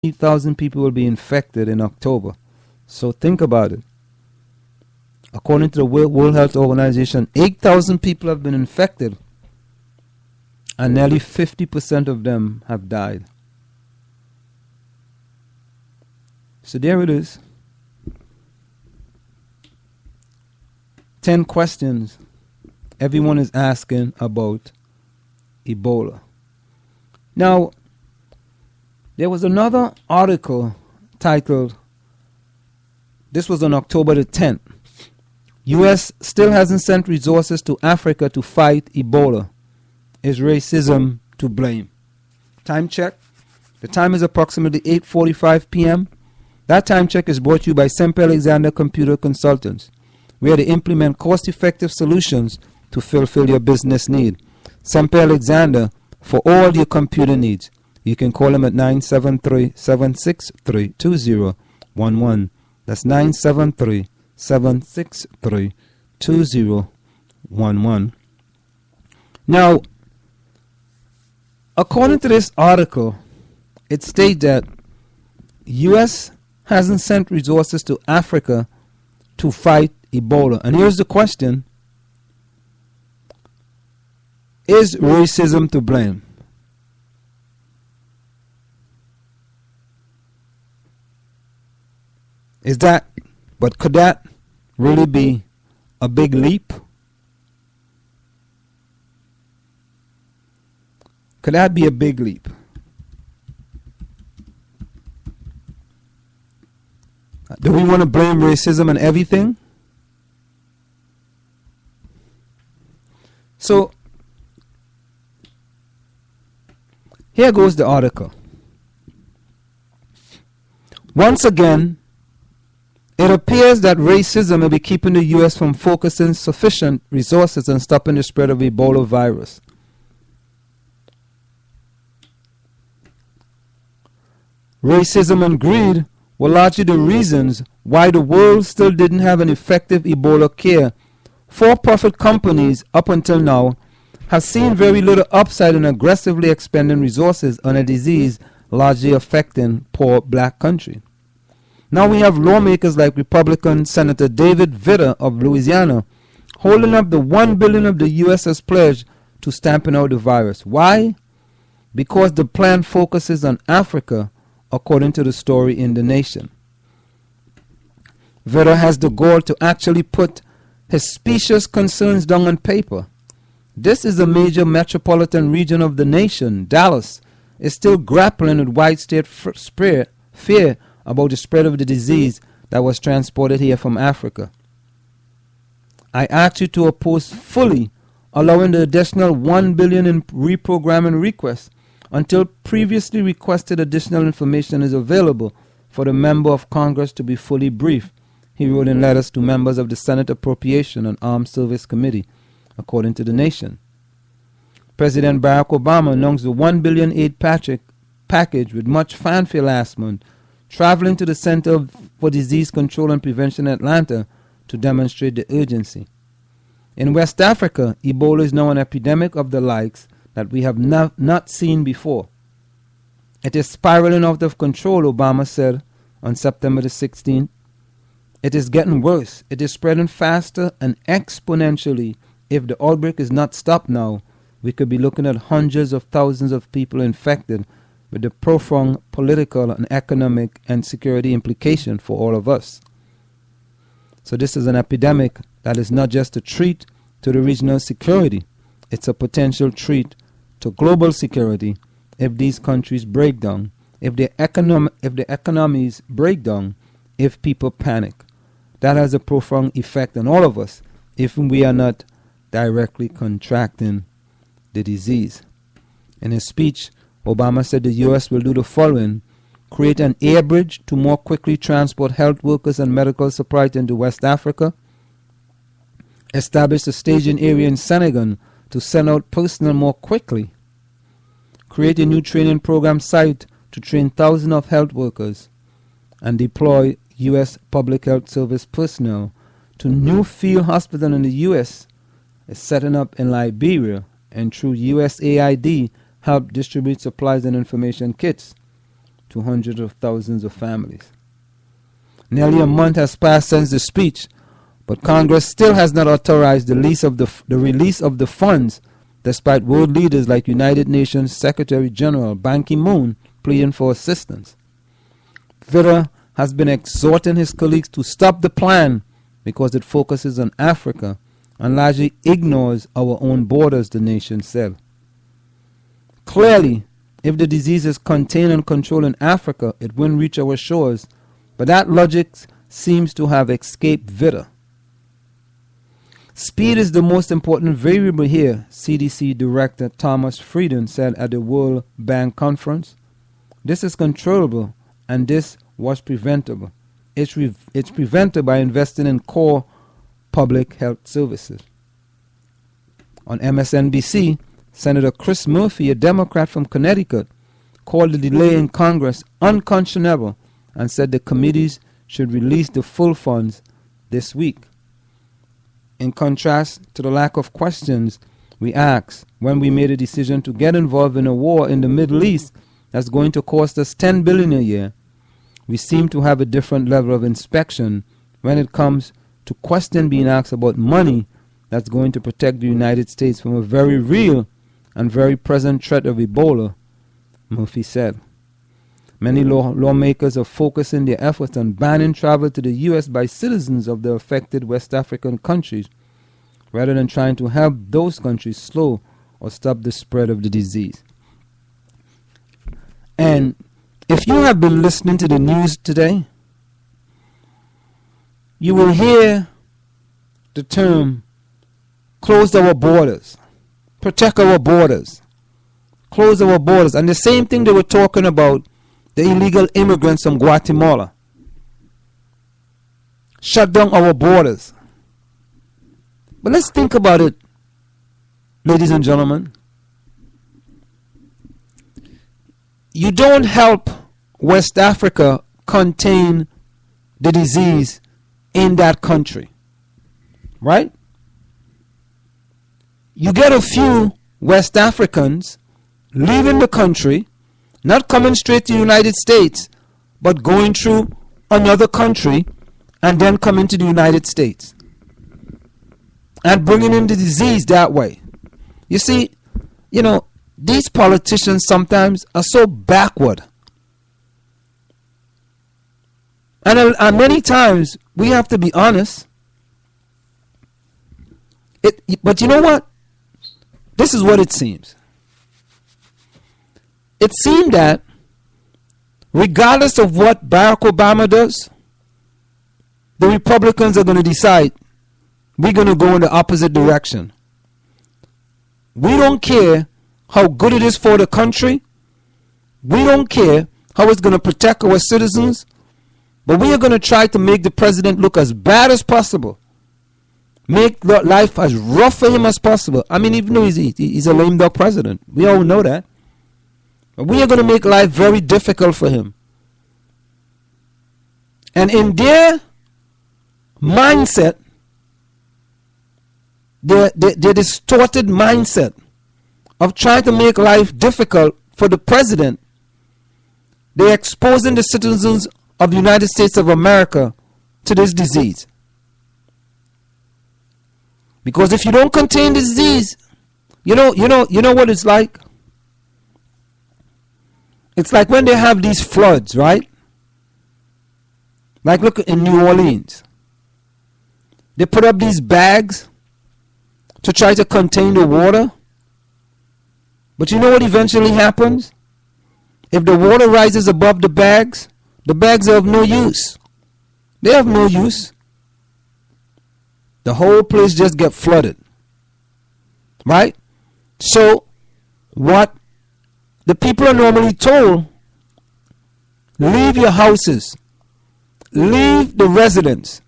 8,000 people will be infected in October. So think about it. According to the World Health Organization, 8,000 people have been infected, and nearly 50% of them have died. So there it is. 10 questions everyone is asking about Ebola. Now, there was another article titled, this was on October the 10th, U.S. still hasn't sent resources to Africa to fight Ebola. Is racism to blame? Time check. The time is approximately 8:45 p.m. That time check is brought to you by Semper Alexander Computer Consultants, where they implement cost-effective solutions to fulfill your business need. Semper Alexander for all your computer needs. You can call them at 973-763-2011. That's 973-763-2011. Now, according to this article, it states that U.S. hasn't sent resources to Africa to fight Ebola. And here's the question. Is racism to blame? Is that, but could that really be a big leap? Could that be a big leap? Do we want to blame racism on everything? So, here goes the article. Once again, it appears that racism may be keeping the U.S. from focusing sufficient resources on stopping the spread of Ebola virus. Racism and greed were largely the reasons why the world still didn't have an effective Ebola care. For-profit companies, up until now, have seen very little upside in aggressively expending resources on a disease largely affecting poor black country. Now we have lawmakers like Republican Senator David Vitter of Louisiana holding up the $1 billion of the U.S. has pledged to stamping out the virus. Why? Because the plan focuses on Africa, according to the story in The Nation. Vitter has the goal to actually put his specious concerns down on paper. This is a major metropolitan region of the nation. Dallas is still grappling with widespread fear about the spread of the disease that was transported here from Africa. I ask you to oppose fully allowing the additional $1 billion in reprogramming requests until previously requested additional information is available for the member of Congress to be fully briefed, he wrote in letters to members of the Senate Appropriation and Armed Service Committee, according to The Nation. President Barack Obama announced the $1 billion aid package with much fanfare last month, traveling to the Center for Disease Control and Prevention in Atlanta to demonstrate the urgency. In West Africa, Ebola is now an epidemic of the likes that we have not seen before. It is spiraling out of control, Obama said on September the 16th. It is getting worse. It is spreading faster and exponentially. If the outbreak is not stopped now, we could be looking at hundreds of thousands of people infected with the profound political and economic and security implication for all of us. So this is an epidemic that is not just a threat to the regional security. It's a potential threat to global security if these countries break down, if the economies break down, if people panic. That has a profound effect on all of us if we are not directly contracting the disease. In his speech, Obama said the U.S. will do the following: create an air bridge to more quickly transport health workers and medical supplies into West Africa, establish a staging area in Senegal to send out personnel more quickly, create a new training program site to train thousands of health workers, and deploy U.S. Public Health Service personnel to new field hospital in the U.S. is setting up in Liberia, and through USAID help distribute supplies and information kits. to hundreds of thousands of families. Nearly a month has passed since the speech, but Congress still has not authorized the release of the funds, despite world leaders like United Nations Secretary General Ban Ki-moon pleading for assistance. Vitta has been exhorting his colleagues to stop the plan because it focuses on Africa and largely ignores our own borders, the nation said. Clearly, if the disease is contained and controlled in Africa, it wouldn't reach our shores, but that logic seems to have escaped Vitta. Speed is the most important variable here, CDC Director Thomas Frieden said at the World Bank Conference. This is controllable, and this was preventable. It's prevented by investing in core public health services. On MSNBC, Senator Chris Murphy, a Democrat from Connecticut, called the delay in Congress unconscionable and said the committees should release the full funds this week. In contrast to the lack of questions we asked when we made a decision to get involved in a war in the Middle East that's going to cost us $10 billion a year, we seem to have a different level of inspection when it comes to question being asked about money that's going to protect the United States from a very real and very present threat of Ebola, Murphy said. Many lawmakers are focusing their efforts on banning travel to the U.S. by citizens of the affected West African countries, rather than trying to help those countries slow or stop the spread of the disease. And if you have been listening to the news today, you will hear the term close our borders, protect our borders, close our borders. And the same thing they were talking about the illegal immigrants from Guatemala. Shut down our borders. But let's think about it, ladies and gentlemen. You don't help West Africa contain the disease in that country, right? You get a few West Africans leaving the country, not coming straight to the United States, but going through another country and then coming to the United States and bringing in the disease that way. You see, these politicians sometimes are so backward. And many times we have to be honest. But you know what? This is what it seems. It seemed that regardless of what Barack Obama does, the Republicans are going to decide we're going to go in the opposite direction. We don't care how good it is for the country. We don't care how it's going to protect our citizens. But we are going to try to make the president look as bad as possible. Make life as rough for him as possible. I mean, even though he's a lame duck president. We all know that. But we are going to make life very difficult for him. And in their mindset, their distorted mindset of trying to make life difficult for the president, they're exposing the citizens of the United States of America to this disease. Because if you don't contain the disease, you know what it's like? It's like when they have these floods, right? Like look in New Orleans. They put up these bags to try to contain the water. But you know what eventually happens? If the water rises above the bags are of no use. They have no use. The whole place just gets flooded. Right? So, what the people are normally told, leave your houses. Leave the residence.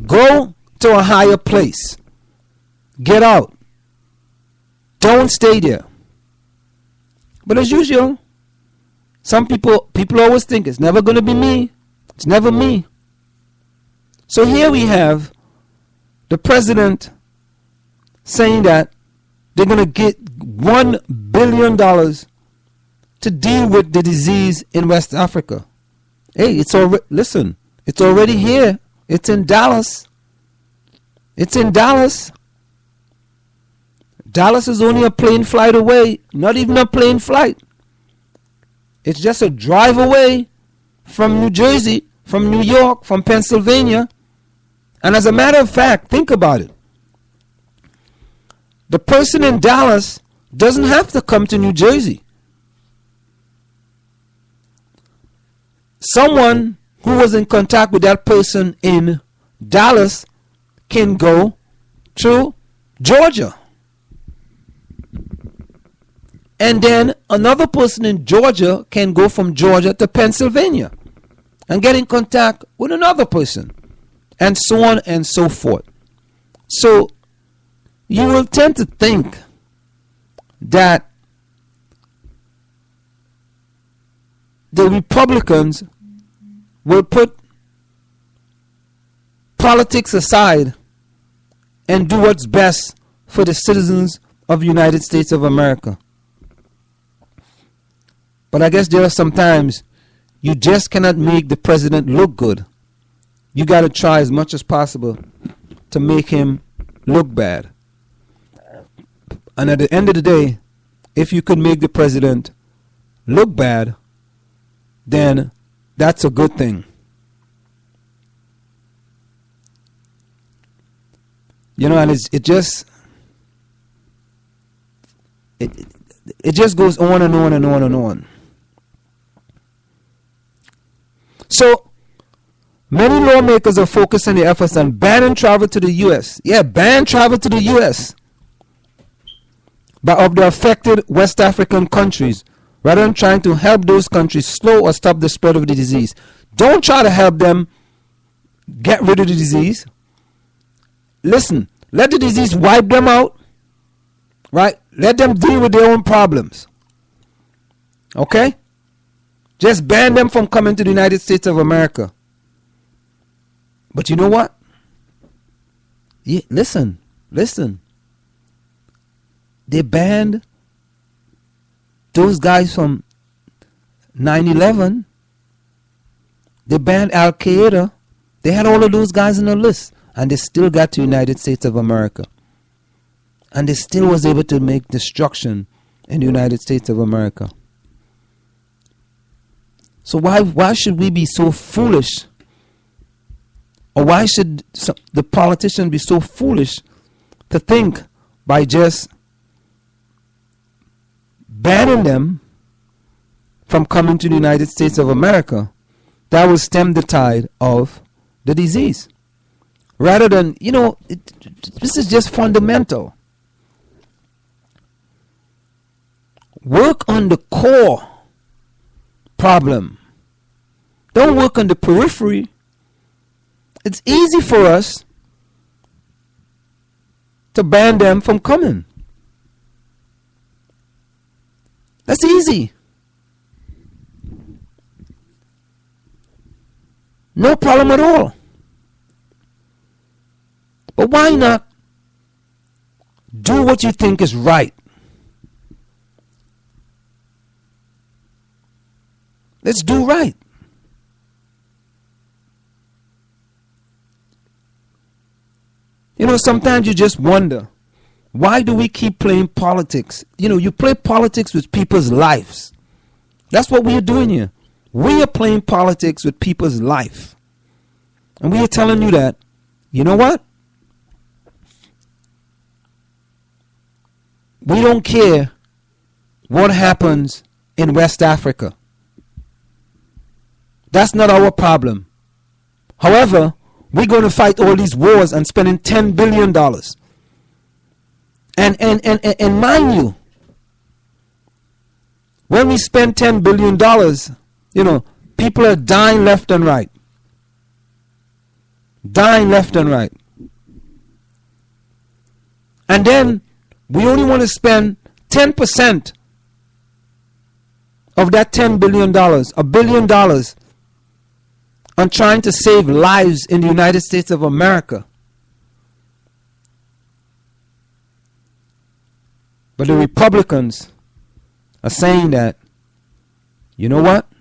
Go to a higher place. Get out. Don't stay there. But as usual, some people always think it's never going to be me. It's never me. So here we have the president saying that they're going to get $1 billion to deal with the disease in West Africa. Hey, it's already here. It's in Dallas. It's in Dallas. Dallas is only a plane flight away. Not even a plane flight. It's just a drive away from New Jersey, from New York, from Pennsylvania. And as a matter of fact, think about it. The person in Dallas doesn't have to come to New Jersey. Someone who was in contact with that person in Dallas can go to Georgia. And then another person in Georgia can go from Georgia to Pennsylvania and get in contact with another person, and so on and so forth. So you will tend to think that the Republicans will put politics aside and do what's best for the citizens of the United States of America. But I guess there are some times you just cannot make the president look good. You got to try as much as possible to make him look bad. And at the end of the day, if you could make the president look bad, then that's a good thing. You know, and it just goes on and on and on and on. So, many lawmakers are focusing their efforts on banning travel to the U.S. Yeah, ban travel to the U.S. of the affected West African countries, rather than trying to help those countries slow or stop the spread of the disease. Don't try to help them get rid of the disease. Listen, let the disease wipe them out, right? Let them deal with their own problems. Okay? Just ban them from coming to the United States of America. But you know what? Yeah, listen. They banned those guys from 9/11. They banned Al Qaeda. They had all of those guys on the list, and they still got to the United States of America. And they still was able to make destruction in the United States of America. So why should we be so foolish? Or why should the politicians be so foolish to think by just banning them from coming to the United States of America, that will stem the tide of the disease? Rather than, this is just fundamental. Work on the core problem. Don't work on the periphery. It's easy for us to ban them from coming. That's easy. No problem at all. But why not do what you think is right? Let's do right. Sometimes you just wonder, why do we keep playing politics? You play politics with people's lives. That's what we are doing here. We are playing politics with people's life. And we are telling you that, you know what? We don't care what happens in West Africa. That's not our problem. However, we're going to fight all these wars and spending $10 billion. And mind you, when we spend $10 billion, people are dying left and right. Dying left and right. And then we only want to spend 10% of that $10 billion, $1 billion, on trying to save lives in the United States of America. But the Republicans are saying that You know what?